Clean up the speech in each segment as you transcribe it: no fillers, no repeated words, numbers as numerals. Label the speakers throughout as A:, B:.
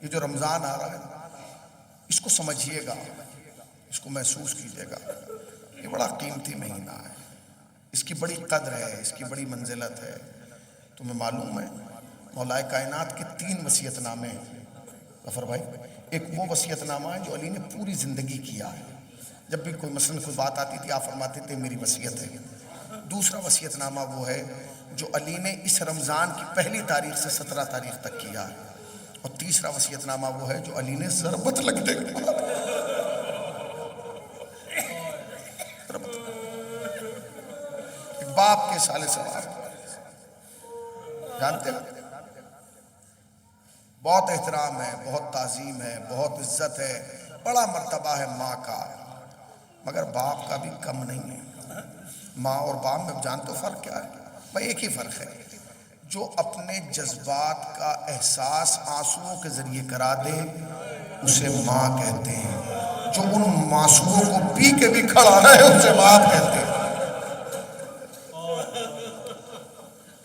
A: یہ جو رمضان آ رہا ہے اس کو سمجھیے گا، اس کو محسوس کیجیے گا، یہ بڑا قیمتی مہینہ ہے، اس کی بڑی قدر ہے، اس کی بڑی منزلت ہے۔ تمہیں معلوم ہے مولا کائنات کے 3 وصیت نامے ہیں ظفر بھائی۔ ایک وہ وصیت نامہ ہے جو علی نے پوری زندگی کیا ہے، جب بھی کوئی مثلاً کوئی بات آتی تھی آپ فرماتے تھے میری وصیت ہے۔ دوسرا وصیت نامہ وہ ہے جو علی نے اس رمضان کی پہلی تاریخ سے 17 تاریخ تک کیا ہے، اور تیسرا وصیت نامہ وہ ہے جو علی نے ضربت لگنے کے بعد ایک باپ کے سالے سوال جانتے ہیں، بہت احترام ہے، بہت تعظیم ہے، بہت عزت ہے، بڑا مرتبہ ہے ماں کا، مگر باپ کا بھی کم نہیں ہے۔ ماں اور باپ میں جانتے ہو فرق کیا ہے؟ بھائی ایک ہی فرق ہے، جو اپنے جذبات کا احساس آنسوؤں کے ذریعے کرا دے اسے ماں کہتے ہیں، جو ان آنسوؤں کو پی کے بھی کھڑا رہے اسے باپ کہتے ہیں۔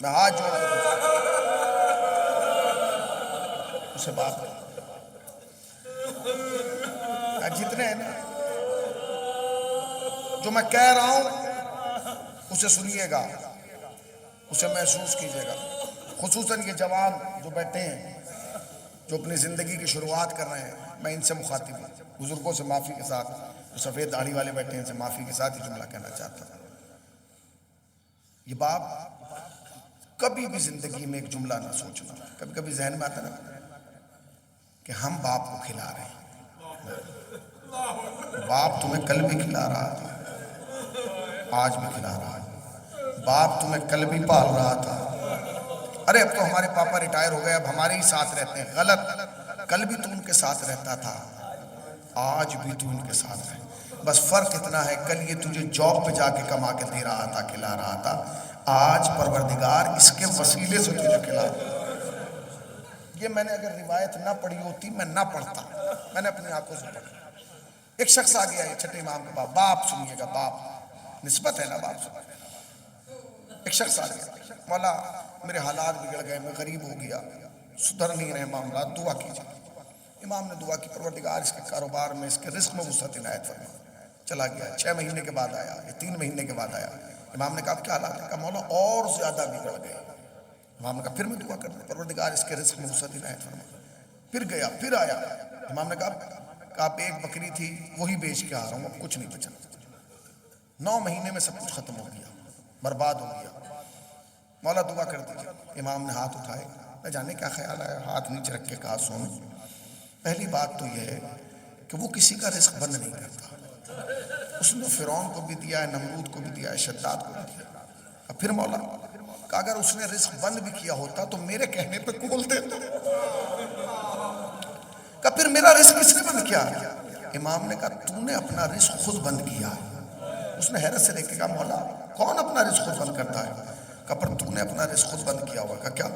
A: میں ہاتھ جوڑ کے اسے باپ کہتے ہیں۔ جتنے ہیں نا جو میں کہہ رہا ہوں اسے سنیے گا، اسے محسوس کیجیے گا، خصوصاً یہ جوان جو بیٹھے ہیں جو اپنی زندگی کی شروعات کر رہے ہیں، میں ان سے مخاطب ہوں، بزرگوں سے معافی کے ساتھ، جو سفید داڑھی والے بیٹھے ہیں ان سے معافی کے ساتھ یہ جملہ کہنا چاہتا ہوں۔ یہ باپ کبھی بھی زندگی میں ایک جملہ نہ سوچنا، کبھی کبھی ذہن میں آتا نا کہ ہم باپ کو کھلا رہے ہیں، باپ تمہیں کل بھی کھلا رہا تھا، آج بھی کھلا رہا ہے، باپ تمہیں کل بھی پال رہا تھا، ارے اب تو ہمارے پاپا ریٹائر ہو گئے اب ہمارے ہی ساتھ رہتے ہیں، غلط، کل بھی تو ان کے ساتھ رہتا تھا، آج بھی تو ان کے ساتھ رہے، بس فرق اتنا ہے کل یہ تجھے جاب پہ جا کے کما کے دے رہا تھا، کھلا رہا تھا، آج پروردگار اس کے وسیلے سے تجھے کھلا رہا۔ یہ میں نے اگر روایت نہ پڑھی ہوتی میں نہ پڑھتا، میں نے اپنی آنکھوں سے پڑھا۔ ایک شخص آ گیا ہے چھٹے امام کے باپ، باپ سنیے گا، باپ نسبت ہے نا باپ سے۔ ایک شخص آ گیا، مولا میرے حالات بگڑ گئے، میں غریب ہو گیا، سدھر نہیں رہے معاملات، دعا کیجیے۔ امام نے دعا کی، پروردگار اس کے کاروبار میں اس کے رزق میں وسعت عنایت فرما۔ چلا گیا، 6 مہینے کے بعد آیا یا 3 مہینے کے بعد آیا، امام نے کہا کیا حالات ہے؟ کہا مولا اور زیادہ بگڑ گئے۔ امام نے کہا پھر میں دعا کر دوں، پروردگار اس کے رزق میں وسعت عنایت فرما۔ پھر گیا، پھر آیا، امام نے کہا آپ ایک بکری تھی وہی بیچ کے آ رہا ہوں، اب کچھ نہیں بچا۔ 9 مہینے میں سب کچھ ختم ہو گیا، برباد ہو گیا، مولا دعا کر دیجیے۔ امام نے ہاتھ اٹھائے، میں جانے کیا خیال آیا، ہاتھ نیچے رکھ کے کہا سن، پہلی بات تو یہ ہے کہ وہ کسی کا رزق بند نہیں کرتا، اس نے فرعون کو بھی دیا ہے، نمرود کو بھی دیا ہے، شداد کو بھی دیا۔ اب پھر مولا کہ اگر اس نے رزق بند بھی کیا ہوتا تو میرے کہنے پہ کھول دیتا، کہ پھر میرا رزق کس نے بند کیا؟ امام نے کہا تو نے اپنا رزق خود بند کیا ہے۔ اس نے حیرت سے دیکھ کے کہا مولا کون اپنا رزق خود بند کرتا ہے؟ کہا پر تو نے اپنا رزق خود بند کیا ہوا۔ کہا کیا؟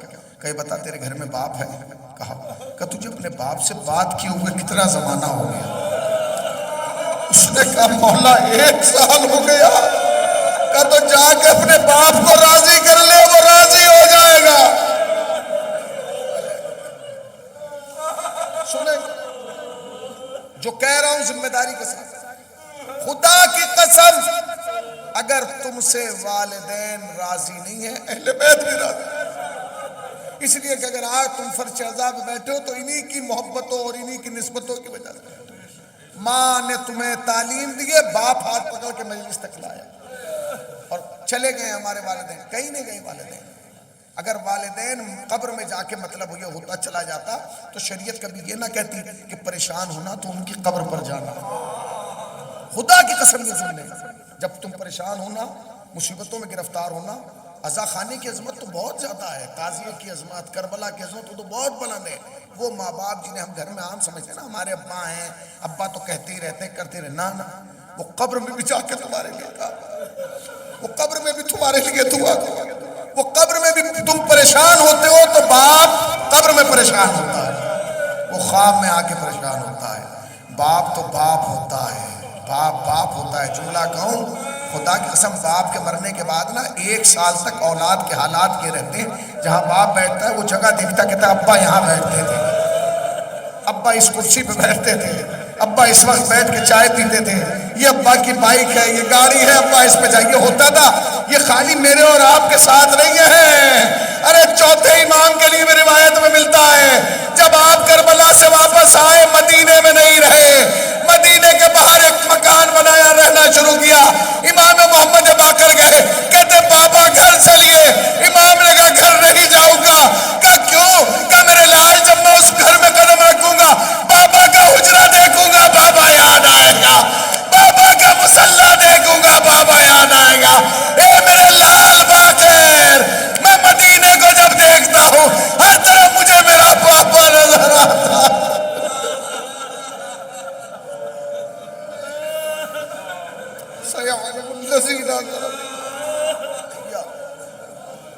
A: کہ یہ بتا تیرے گھر میں باپ ہے؟ کہا کہ تجھے اپنے باپ سے بات کیے ہوئے کتنا زمانہ ہو گیا؟ اس نے کہا مولا 1 سال ہو گیا۔ کہا تو جا کے اپنے باپ کو راضی کر لے، وہ راضی ہو جائے گا۔ سنیں جو کہہ رہا ہوں ذمہ داری کے ساتھ، خدا کی قسم اگر تم سے والدین راضی نہیں ہیں اہل بیت بھی راضی، اس لیے کہ اگر آج تم فرش عزا پہ بیٹھے ہو تو انہی کی محبتوں اور انہی کی نسبتوں کی وجہ سے۔ ماں نے تمہیں تعلیم دی ہے، باپ ہاتھ پکڑ کے مجلس تک لایا، اور چلے گئے ہمارے والدین، کہیں نہیں گئے والدین۔ اگر والدین قبر میں جا کے مطلب یہ ہوتا چلا جاتا تو شریعت کبھی یہ نہ کہتی کہ پریشان ہونا تو ان کی قبر پر جانا۔ خدا کی قسم یہ سن لیں، جب تم پریشان ہونا، مصیبتوں میں گرفتار ہونا، عزا خانے کی عظمت تو بہت زیادہ ہے، تعزیے کی عظمت، کربلا کی عظمت وہ تو بہت بلند ہے۔ وہ ماں باپ جنہیں ہم گھر میں عام سمجھتے ہیں نا ہمارے ابا ہیں، ابا تو کہتے ہی رہتے ہیں کرتے رہے، نہ وہ قبر میں بھی جا کے تمہارے لیے کہا، وہ قبر میں بھی تمہارے لیے دعا کرے، وہ قبر میں بھی تم پریشان ہوتے ہو تو باپ قبر میں پریشان ہوتا ہے، وہ خواب میں آ کے پریشان ہوتا ہے۔ باپ تو باپ ہوتا ہے، باپ باپ ہوتا ہے۔ جملہ کہوں خدا کی قسم باپ کے مرنے کے بعد نا 1 سال تک اولاد کے حالات یہ رہتے ہیں، جہاں باپ بیٹھتا ہے وہ جگہ دیکھتا کہتا ہے ابا یہاں بیٹھتے تھے، ابا اس کرسی پہ بیٹھتے تھے، ابا اس وقت بیٹھ کے چائے پیتے تھے، یہ ابا کی بائک ہے، یہ گاڑی ہے، ابا اس پہ جائیے ہوتا تھا۔ یہ خالی میرے اور آپ کے ساتھ نہیں ہے، ارے چوتھے امام کے لیے بھی روایت میں ملتا ہے جب آپ کربلا سے واپس آئے مدینے میں